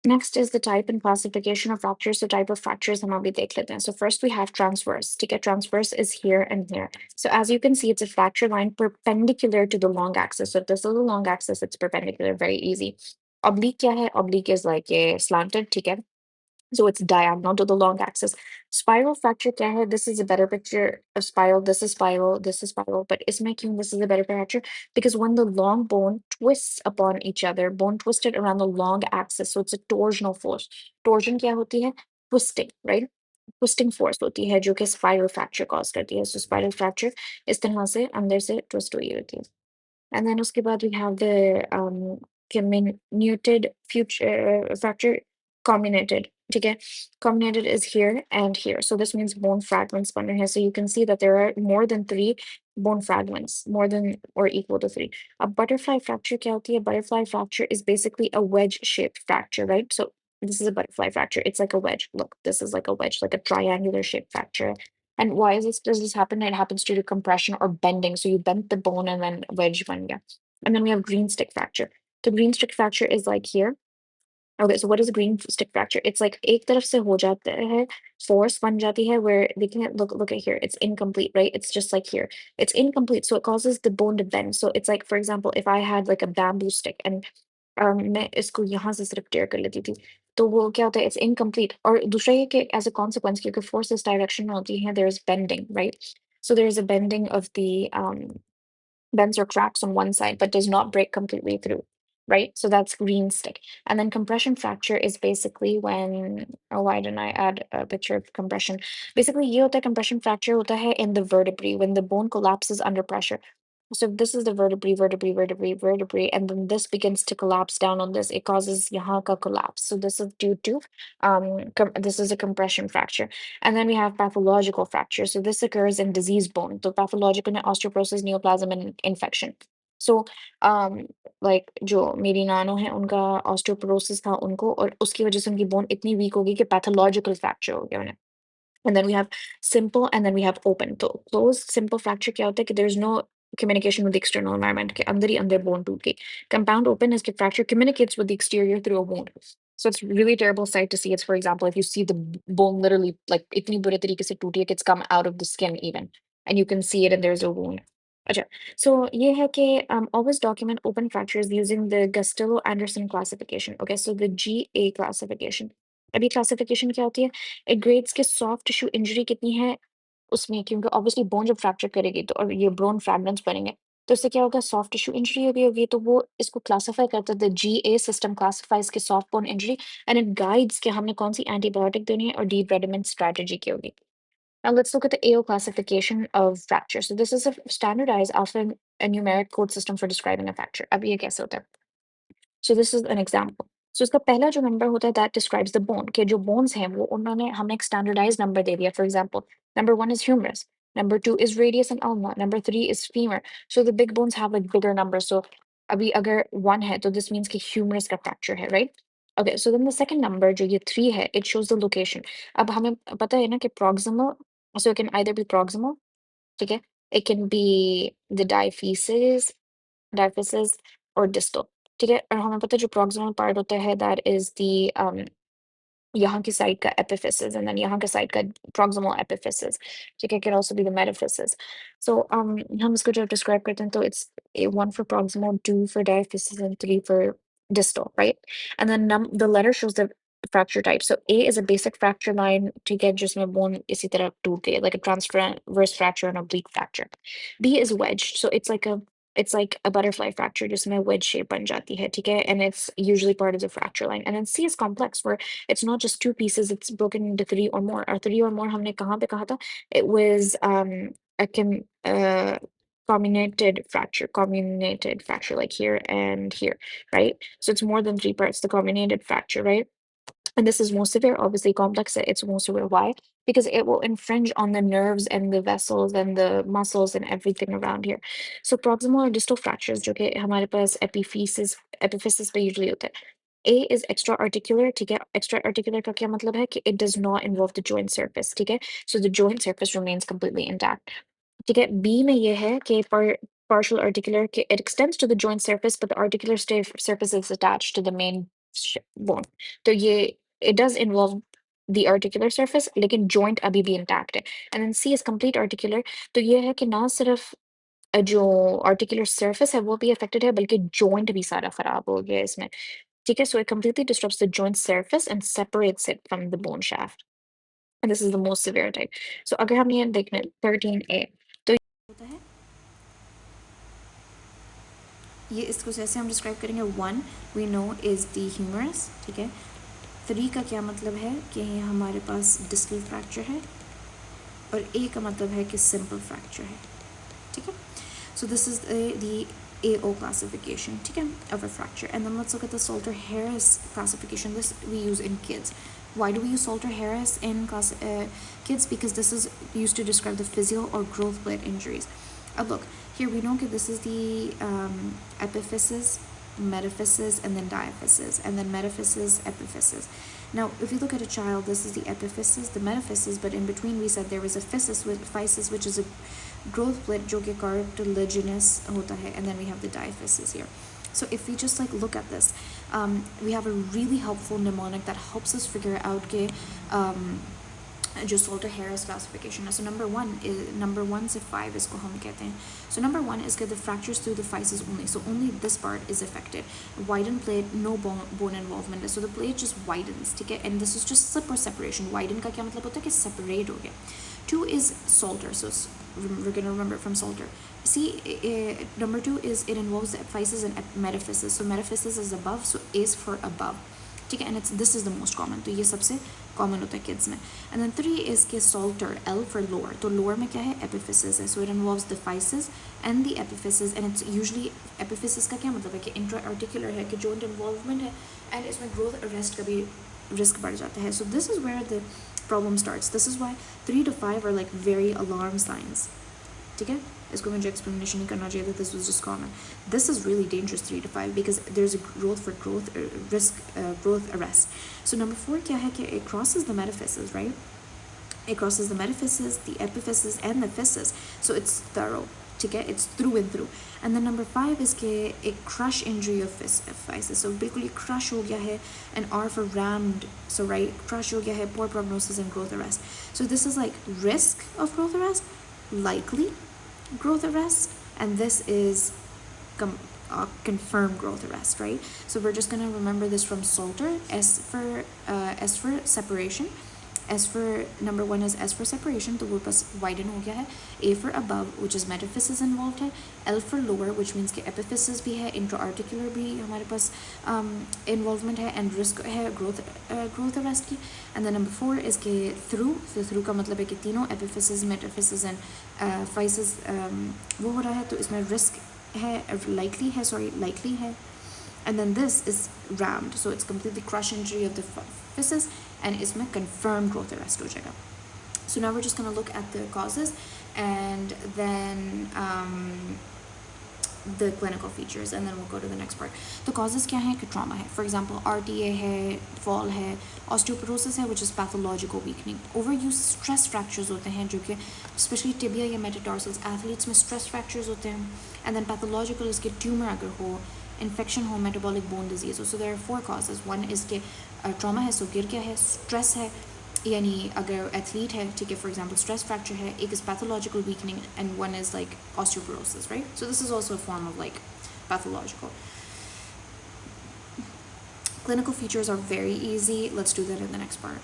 Next is the type and classification of fractures. So type of fractures हम अभी देख लेते हैं. So first we have transverse. ठीक है, transverse is here and here. So as you can see, it's a fracture line perpendicular to the long axis. So if this is the long axis, it's perpendicular, very easy. Oblique क्या है? Oblique is like a slanted, ठीक है? So it's diagonal to the long axis. Spiral fracture क्या है? This is a better picture of spiral. This is spiral. This is spiral. But इसमें क्यों this is a better fracture? Because when the long bone twists upon each other, bone twisted around the long axis, so it's a torsional force. Torsion क्या होती है? Twisting, right? Twisting force होती है जो कि spiral fracture cause करती है. So spiral fracture इस तरह से अंदर से twist हुई होती है. And then उसके बाद we have the comminuted future fracture comminuted. ठीक है? Comminuted is here and here. So this means bone fragments बन रहे हैं. So you can see that there are more than 3 bone fragments, more than or equal to 3. A butterfly fracture क्या होती है? Butterfly fracture is basically a wedge-shaped fracture, right? So this is a butterfly fracture. It's like a wedge. Look, this is like a wedge, like a triangular shaped fracture. And why does this happen? It happens due to compression or bending. So you bend the bone and then wedge one, yeah. And then we have green stick fracture. The green stick fracture is like here. Okay, so what is a green stick fracture? It's like एक तरफ से हो जाता है, force बन जाती है where they can look at here. It's incomplete, right? It's just like here. It's incomplete, so it causes the bone to bend. So it's like, for example, if I had like a bamboo stick and मैं इसको यहाँ से सिर्फ tear कर लेती थी, तो वो क्या होता है? It's incomplete. और दूसरा ये कि as a consequence, क्योंकि force इस direction में होती है, there's bending, right? So there's a bending of the bends or cracks on one side, but does not break completely through, right? So that's green stick. And then compression fracture is basically when, oh, why didn't I add a picture of compression? Basically, ये होता है compression fracture होता है in the vertebrae when the bone collapses under pressure. So if this is the vertebrae, and then this begins to collapse down on this, it causes यहाँ का collapse. So this is due to, this is a compression fracture. And then we have pathological fracture. So this occurs in diseased bone. So pathological में osteoporosis, neoplasm, and infection. So like जो मेरी नानो है उनका osteoporosis था उनको और उसकी वजह से उनकी bone इतनी weak हो गई कि pathological fracture हो गया उन्हें. And then we have simple and then we have open. So closed simple fracture क्या होता है कि there's no communication with the external environment के अंदर ही अंदर bone टूट गई. Compound open is कि fracture communicates with the exterior through a wound. So it's really terrible sight to see. It's, for example, if you see the bone literally like इतनी बुरे तरीके से टूटी है कि it's come out of the skin even, and you can see it and there's a wound. अच्छा, so ये है कि always document open fractures using the Gustello-Anderson classification. Okay, so the GA classification. अभी classification क्या होती है? It grades के soft tissue injury कितनी है उसमें, क्योंकि obviously bone जब fracture करेगी तो और ये bone fragments बनेंगे तो इससे क्या होगा? soft tissue injury होगी तो वो इसको classify करता है. The GA system classifies के soft bone injury and it guides कि हमने कौन सी antibiotic देनी है और debridement strategy क्या होगी. Now let's look at the AO classification of fracture. So this is a standardized alphanumeric code system for describing a fracture. अब ये कैसे होता है? So this is an example. So इसका पहला जो number होता है that describes the bone के जो bones हैं वो उन्होंने हमें एक standardized number दे दिया. For example, number 1 is humerus, number 2 is radius and ulna, number 3 is femur. So the big bones have like bigger numbers. So अभी अगर 1 है तो this means कि humerus का fracture है, right? Okay, so then the second number जो ये 3 है, it shows the location. अब हमें पता है ना कि proximal, so it can either be proximal, ठीक है? It can be the diaphysis or distal. ठीक है? और हमें पता है जो proximal part होता है that is the यहाँ की साइड का epiphysis and then यहाँ के साइड का proximal epiphysis. ठीक है? It can also be the metaphysis. So हम इसको जब describe करते हैं तो it's 1 for proximal, 2 for diaphysis and 3 for distal, right? And then the letter shows the fracture type. So A is a basic fracture line, ठीक है, जिसमें bone इसी तरह टूट गई, like a transverse fracture and oblique fracture. B is wedged, so it's like a butterfly fracture, जिसमें wedge shape बन जाती है, ठीक है, and it's usually part of the fracture line. And then C is complex, where it's not just 2 pieces, it's broken into 3 or more. Or 3 or more हमने कहाँ पे कहा था? It was a comminuted fracture like here and here, right? So it's more than 3 parts, the comminuted fracture, right? And this is more severe, obviously complex, it's more severe. Why? Because it will infringe on the nerves and the vessels and the muscles and everything around here. So proximal or distal fractures, जो कि हमारे पास epiphysis पे usually होता है. A is extra articular, ठीक है? Extra articular का क्या मतलब है कि it does not involve the joint surface, ठीक है? So the joint surface remains completely intact. ठीक है? B में ये है कि partial articular, it extends to the joint surface, but the articular surface is attached to the main bone. तो ये it does involve the articular surface, लेकिन joint अभी भी intact है. And then C is complete articular. तो ये है कि ना सिर्फ जो articular surface है वो भी affected है, बल्कि joint भी सारा खराब हो गया है इसमें. ठीक है, so it completely disrupts the joint surface and separates it from the bone shaft. And this is the most severe type. So अगर हम ये देखने 13A, तो होता है ये इसको जैसे हम डिस्क्राइब करेंगे. 1 we know is the humerus. ठीक है. 3 का क्या मतलब है कि हमारे पास डिस्टल फ्रैक्चर है, और A का मतलब है कि सिंपल फ्रैक्चर है. ठीक है. So this is the AO classification, ठीक है, of a fracture. And then let's look at the Salter-Harris classification. This we use in kids. Why do we use Salter-Harris in kids? Because this is used to describe the physical or growth plate injuries. Look, here we know that this is the epiphysis, metaphysis, and then diaphysis, and then metaphysis, epiphysis. Now, if you look at a child, this is the epiphysis, the metaphysis, but in between we said there was a physis, which is a growth plate जो कि cartilaginous होता है, and then we have the diaphysis here. So if we just like look at this, we have a really helpful mnemonic that helps us figure out कि जो Salter-Harris classification है. So number 1 से 5 इसको हम कहते हैं. So number 1 is the fractures through the physis only. So only this part is affected. Widened plate, no bone involvement. So the plate just widens. ठीक है. And this is just slip or separation. Widen का क्या मतलब होता है कि separate हो गया. 2 is Salter. So we're going to remember it from Salter. See, number 2 is it involves the epiphysis and metaphysis. So metaphysis is above. So A is for above. ठीक है. And this is the most common. तो ये सबसे common होता है kids में. And then 3 is के Salter, L for lower. तो lower में क्या है? Epiphysis है. So it involves the physis and the epiphysis, and it's usually epiphysis का क्या मतलब है कि intra-articular है, कि joint involvement है, and इसमें growth arrest का भी risk बढ़ जाता है. So this is where the problem starts. This is why 3 to 5 are like very alarm signs. ठीक है. इसको मुझे explanation नहीं करना चाहिए that this was just common. This is really dangerous 3 to 5 because there's a growth risk growth arrest. So number 4 क्या है कि it crosses the metaphysis, right? It crosses the metaphysis, the epiphysis, and the physis. So it's thorough. ठीक है. It's through and through. And then number 5 is कि a crush injury of physis. So बिल्कुल ये crush हो गया है, and R for rammed. So right, crush हो गया है, poor prognosis and growth arrest. So this is like risk of growth arrest, likely growth arrest, and this is confirmed growth arrest, right? So we're just going to remember this from Salter. S for separation. S for number 1 is S for separation, तो वो बस widen हो गया है. A for above, which is metaphysis involved है. L for lower, which means कि epiphysis भी है, intra-articular भी हमारे पास involvement है, and risk है growth arrest की. And then number 4 is कि through. So through का मतलब है कि तीनों epiphysis, metaphysis and physis वो हो रहा है, तो इसमें risk है, likely है. And then this is rammed, so it's completely crush injury of the physis, and इसमें confirmed growth arrest हो जाएगा. So now we're just going to look at the causes, and then the clinical features, and then we'll go to the next part. The causes क्या है कि trauma है. For example, RTA है, fall है, osteoporosis है, which is pathological weakening. Overuse stress fractures होते हैं, जो कि especially tibia या metatarsals athletes में stress fractures होते हैं. And then pathological is कि tumor अगर हो, infection हो, metabolic bone disease हो. So there are 4 causes. 1 is कि trauma है, so गिर गया है, stress है, यानी अगर athlete है, ठीक है, for example stress fracture है, एक is pathological weakening, and 1 is like osteoporosis, right? So this is also a form of like pathological. Clinical features are very easy. Let's do that in the next part.